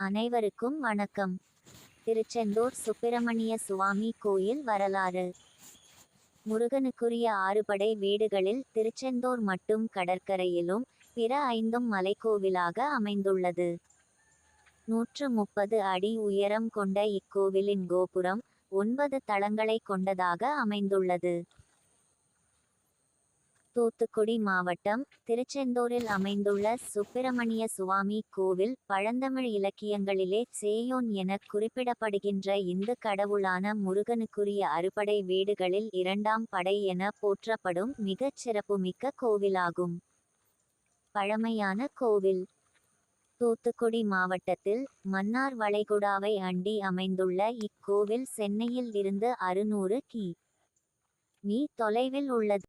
அனைவருக்கும் வணக்கம். திருச்செந்தூர் சுப்பிரமணிய சுவாமி கோயில் வரலாறு. முருகனுக்குரிய ஆறுபடை வீடுகளில் திருச்செந்தூர் மட்டும் கடற்கரையிலும் பிற 5ம் மலைக்கோவிலாக அமைந்துள்ளது. 130 அடி உயரம் கொண்ட இக்கோவிலின் கோபுரம் 9 தளங்களை கொண்டதாக அமைந்துள்ளது. தூத்துக்குடி மாவட்டம் திருச்செந்தூரில் அமைந்துள்ள சுப்பிரமணிய சுவாமி கோவில் பழந்தமிழ் இலக்கியங்களிலே சேயோன் என குறிப்பிடப்படுகின்ற இந்து கடவுளான முருகனுக்குரிய அறுபடை வீடுகளில் 2ஆம் படை என போற்றப்படும் மிகச் சிறப்புமிக்க கோவிலாகும். பழமையான கோவில். தூத்துக்குடி மாவட்டத்தில் மன்னார் வளைகுடாவை அண்டி அமைந்துள்ள இக்கோவில் சென்னையில் இருந்து 600 கி.மீ தொலைவில் உள்ளது.